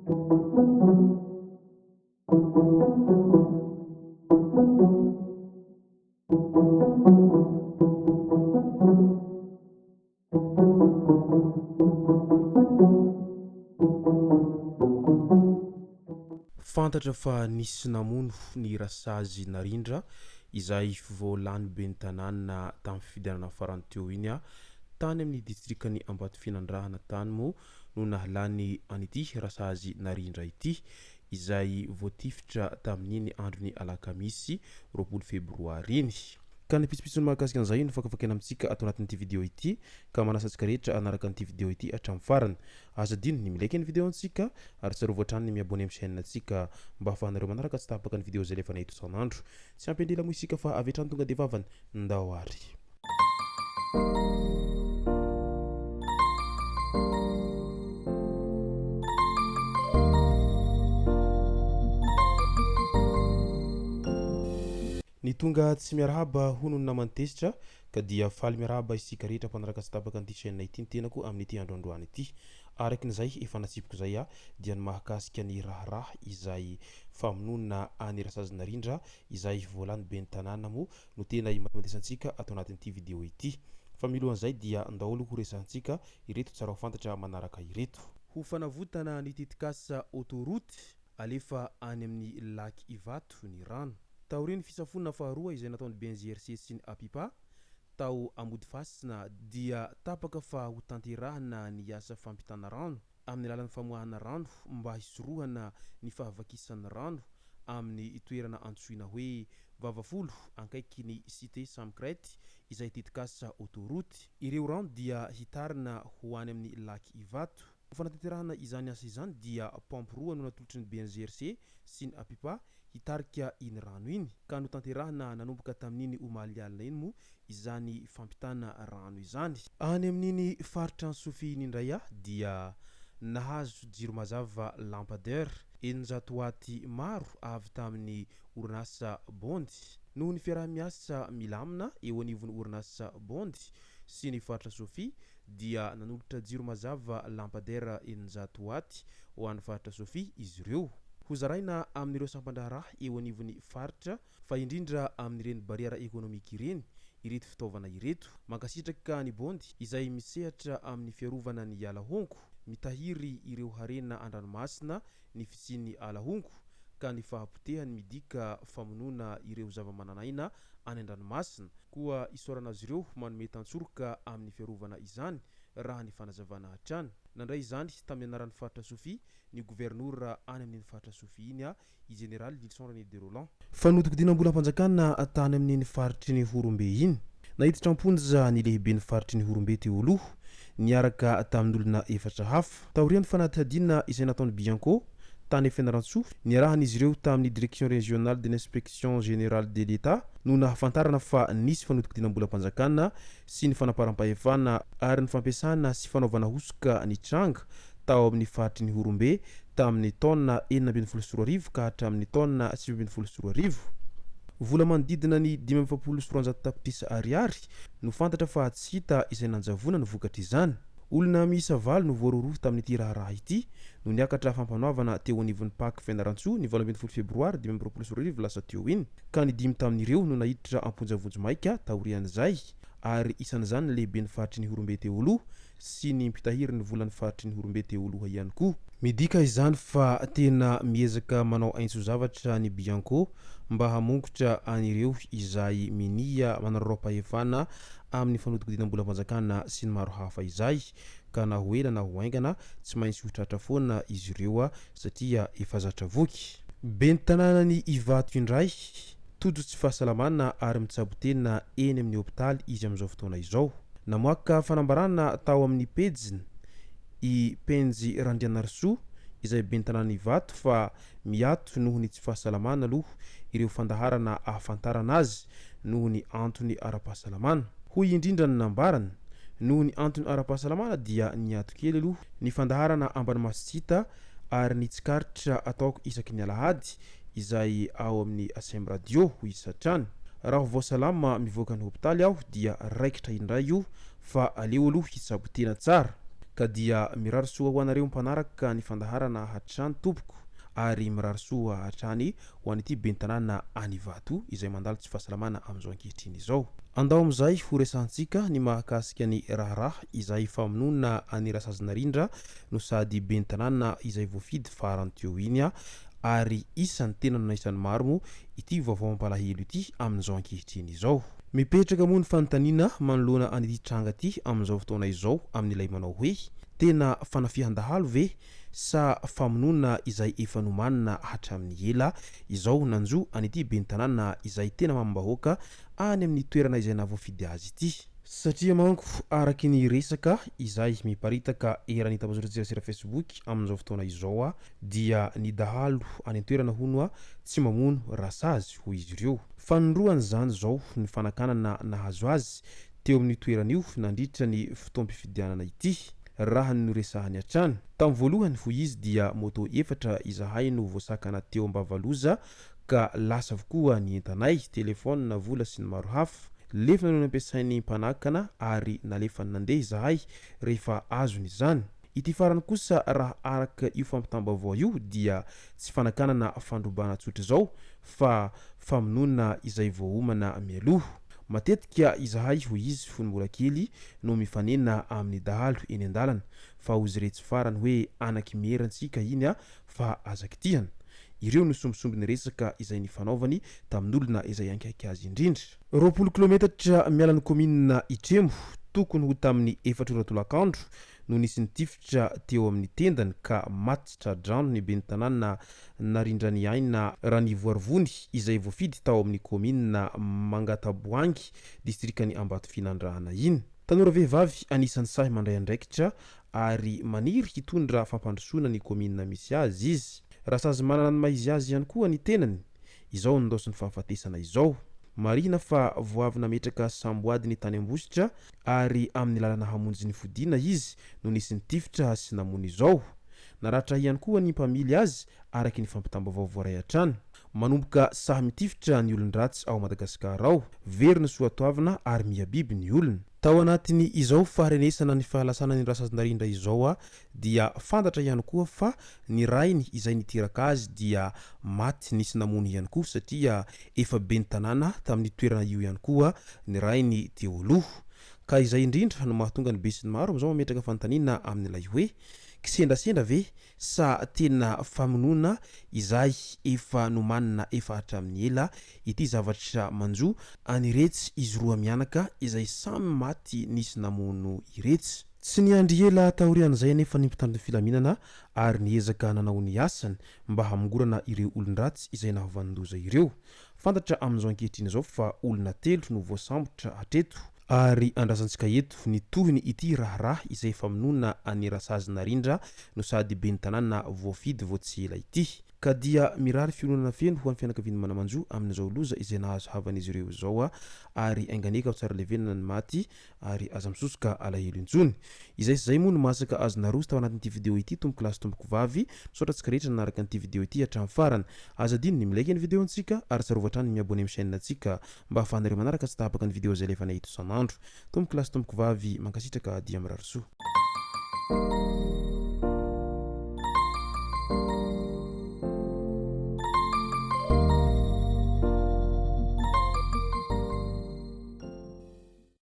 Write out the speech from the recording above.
Fantatra fa nisy namono ny rasazy narindra izay voalany ben'ny tanàna tamin'ny fifidianana farany teo iny tany amin'ny distrikany Ambatofinandrahana tany moa no nahalany an'ity rasazy narindra ity izay voatifitra tamin'iny andron'ny alakamisy 20 febroary iny. Ka ny pitsopitsony mahakasika an'izay no fakafakena amintsika ato anatin'ity vidéo ity ka manasantsika rehetra anaraka an'ity vidéo ity hatramin'ny farany. Aza dino ny milaiky ny vidéo antsika ary tsarovy hatrany ny miabone amin'ny chaîne antsika mba ahafahanareo manaraka tsy tapaka ny vidéo zay lefa nahito isan'andro. Tsy ampendrela moa isika fa avy hatrany tonga de vavany ndao ary. Ny tonga tsy miarahaba hono ny namantesitra ka dia faly miarahaba isika rehetra mpanaraka tsy tapaka an'ity chaîne ity ny tenako amin'ity androandroany ity. Arakin'izay efa natsipiko zay dia ny mahakasika ny raharaha izay famonona any rasazy narindra izay voalany ben'ny tanàna moa no tena imatesantsika ato anatin'ity vidéo ity. Fa milohan'izay dia ndaolo ho resantsika ireto tsara ho fantatra manaraka ireto. Ho fanavotana ny tetikasa autoroute alefa any amin'ny lac Ivato ny rano. Taoriny fisafona faharoa izay nataon'ny BNJRC sy ny APIPA tao Ambody Fasina dia tapaka fa ho tanterahana ny asa fampitana rano amin'ny alalan'ny famoahana rano mba hisorohana ny fahavakisan'ny rano amin'ny toerana antsoina hoe Vavafolo ankaiky ny cité Samkrety izay tetikasa autoroute. Ireo rano dia hitarina ho any amin'ny lac Ivato. Ho fanatanterahana izany asa izany dia pompe roa no natolotry ny BNJRC sy ny APIPA hitarika iny rano iny ka no tanterahana nanomboka tamin'iny omaly alina iny moa izany fampitana rano izany. Any amin'iny faritra ny Sofia iny indray dia nahazo jiro mazava lampadaire 900 waty maro avy tamin'ny orinasa Bondy. Noho ny fiaraha-miasa milamina eo anivon'ny orinasa Bondy sy ny faritra Sofia dia nanolotra jiro mazava lampadaire 900 waty ho an'ny faritra Sofia izy ireo. Ho zaraina amin'ireo sampandraharaha eo anivon'ny faritra fa indrindra amin'ireny bariera ekonomika ireny ireto fitaovana ireto. Mankasitraka ny Bondy izay misehatra amin'ny fiarovana ny alahongo mitahiry ireo harena an-dranomasina ny fisian'ny alahongo ka ny fahapotehany midika famonona ireo zava-mananaina any an-dranomasina koa isorana azy ireo manome tantsoroka amin'ny fiarovana izany raha ny fanazavana hatrany. Nandray izany tamin'ny anaran'ny faritra Sofia ny gouvernora any amin'iny faritra Sofia iny i général Wilson René de Roland. Fanotiko-dinam-bolam-panjakana tany amin'iny faritry ny Horombe iny nahitatra amponja ny lehibe ny faritry ny Horombe teo aloha niaraka tamin'olona efatra hafa. Taorian'ny fanadihadiana izay nataon'ny Bianco tany Fianarantsoa niarahan'izy ireo tamin'ny direction régionale de l'inspection générale de l'État no nahafantarana fa nisy fanotiko-dinam-bolam-panjakana sy ny fanaparam-pahefana ary ny fampiasana sy fanaovana hosoka ny tranga tao amin'ny faritry ny Horombe tamin'ny taona 1924 ka hatramin'ny taona 1924. Vola manodidina ny 5,600 tapitrisa ariary no fantatra fa tsy hita izay nanjavona ny vokatra izany. Olona miisa 8 no voarorohy tamin'ity raharaha ity no niakatra fampanoavana teo anivon'ny Pâques Fianarantsoa ny 12 febroary 2024 lasa teo iny ka ny 5 tamin'ireo no nahiditra amponjavonjo maika taorian'izay ary isan'izany ny lehibe ny faritry ny Horombe teo aloha sy ny mpitahiry ny volan'ny faritry ny Horombe teo aloha ihany koa. Midika izany fa tena miezaka manao aintso zavatra ny Bianco mba hamongotra an'ireo izay minia manararaoam-pahefana amin'ny fanotiko-dinam-bolam-panjakana sy ny maro hafa izay ka na ho ela na ho aingana tsy maintsy ho tratra foana izy ireo satria efa zatra voky. Ben'ny tanànany Ivato indray tojo tsy fahasalamana ary mitsabo-tena eny amin'ny hôpitaly izy amin'izao fotoana izao. Namoaka fanambarana tao amin'ny pejiny i Penjy Randrianarsoa izay ben'ny tanànany Ivato fa miato noho ny tsy fahasalamana aloha ireo fandaharana ahafantarana azy noho ny antony ara-pahasalamana. Hoy indrindra ny nambarany noho ny antony ara-pahasalamana dia niato kely aloha ny fandaharana ambany masitsita ary ny tsikaritra ataoko isaky ny alahady izay ao amin'ny ASM radio ho isatrany. Raha voasalama mivoaka ny hôpitaly aho dia raikitra indray io fa aleo aloha hitsabo tena tsara ka dia mirary soa ho anareo mpanaraka ny fandaharana hatrany tompoko ary mirary soa hatrany ho an'ity bentanàna Anivato izay mandalo tsy fahasalamana amin'izao ankehitriny izao. Andao amin'izay ho resantsika ny mahakasika ny raharaha izay famonona anirasazina rindra no sady bentanàna izay voafidy farany teo iny ary isan'ny tena nanaisan'ny maro moa ity vaovao mampalahelo ity amin'izao ankehitriny izao. Mipetraka moa ny fanontaniana manoloana an'ity tranga ity amin'izao fotoana izao amin'ilay manao hoe tena fanafihan-dahalo ve sa famonona izay efa nomanina hatramin'ny ela izao nanjo an'ity bentanàna izay tena mambahoaka any amin'ny toerana izay navoafidy azy ity. Satria manko araky ny resaka izay miparitaka eran'ny tambazotra Facebook amin'izao fotoana izao dia ny dahalo any an-toerana hono tsy mamono rasazy ho izy ireo. Fanondroany zany zao ny fanakanana nahazo azy teo amin'ny toerana io nandritra ny fotoam-pifidianana ity raha ny resahany hatrany. Tamin'ny voalohany ho izy dia moto efatra izahay no voasakana teo ambavaloza ka lasa avokoa ny entanay, telefona, vola sy ny maro hafa. Lefa no nampiasain'ny mpanakana ary nalefa nandeha izahay rehefa azony izany. Ity farany kosa raha araka io fampitambavao io dia tsy fanakanana fandrobana tsotra zao fa famonona izay voahomana mialoha. Matetika izahay ho izy fony mbola kely no mifanena amin'ny dahalo eny an-dalana fa ozy retsy farany hoe anaky merantsika iny fa azakitiana. Ireo no sombisomby ny resaka izay nifanaovany tamin'olona izay ankaiky azy indrindra. 20 kilometatra mialan'ny komina Itremo tokony ho tamin'ny 4 ora tolakandro no nisy nitifitra teo amin'ny tendany ka matitra drano ny bentanàna narindrany aina raha ny voarivony izay voafidy tao amin'ny komina Mangataboangy distrikany Ambatofinandrahana iny. Tanora vehivavy anisan'ny sahy mandray andraikitra ary maniry hitondra fampandrosoana ny komina misy azy izy. Rasazy manana ny maizy azy ihany koa ny tenany. Izao nindosony fahafatesana izao. Marina fa voavy nametraka samboady ny tany ambositra ary amin'ny lalana hamonjy ny fodiana izy no nisy nitifitra sy namony izao. Naratra ihany koa ny mpamily azy araky ny fampitambavao voaray hatrany. Manomboka saha mitifitra ny olon-dratsy ao Madagasikara ao, verina soatoavina ary miabiby ny olona. Tao anatiny izao faharenesana ny fahalasana ny rasazinarindra izao dia fantatra ihany koa fa ny rainy izay niteraka azy dia maty nisy namony ihany koa satria efa bentanàna tamin'ny toerana io ihany koa ny rainy teo aloha. Ka izay indrindra no mahatonga ny besin'ny maro amin'izao mametraka fanontaniana amin'ilay hoe kisendasenda ve sa tena famonona izay efa nomanina efa hatramin'ny ela ity zavatra manjo aniretsy izy roa mianaka izay samy maty nisy namono iretsy. Tsy niandry ela taorian'izay nefa ny mpitandro ny filaminana ary niezaka nanao ny asany mba hamongorana ireo olon-dratsy izay nahovandoza ireo. Fantatra amin'izao ankehitriny izao fa olona 3 no voasambotra hatreto ary andrasantsika eto ny tohiny ity raharaha izay famonona anirasazina rindra no sady bentanàna voafidy voatsela ity. Ka dia mirary fiononana feno ho an'ny fianakaviany manamanjo amin'izao loza izay nahazo havan'izy ireo izao ary ainganeka ao tsara levenana ny maty ary aza misosoka alahelo intsony. Izay sy zay moa no masaka azo narozy tao anatin'ity video ity tomboko lasy tomboko vavy misaotratsika rehetra nanaraka an'ity video ity hatramin'ny farany. Aza dino ny milaiky ny video antsika ary tsarovatrany ny miabone amin'ny chaîne antsika mba ahafahanareo manaraka tsy tapaka ny video izay lefa nay ito sanandro. Tomboko lasy tomboko vavy mankasitraka dia mirary soa.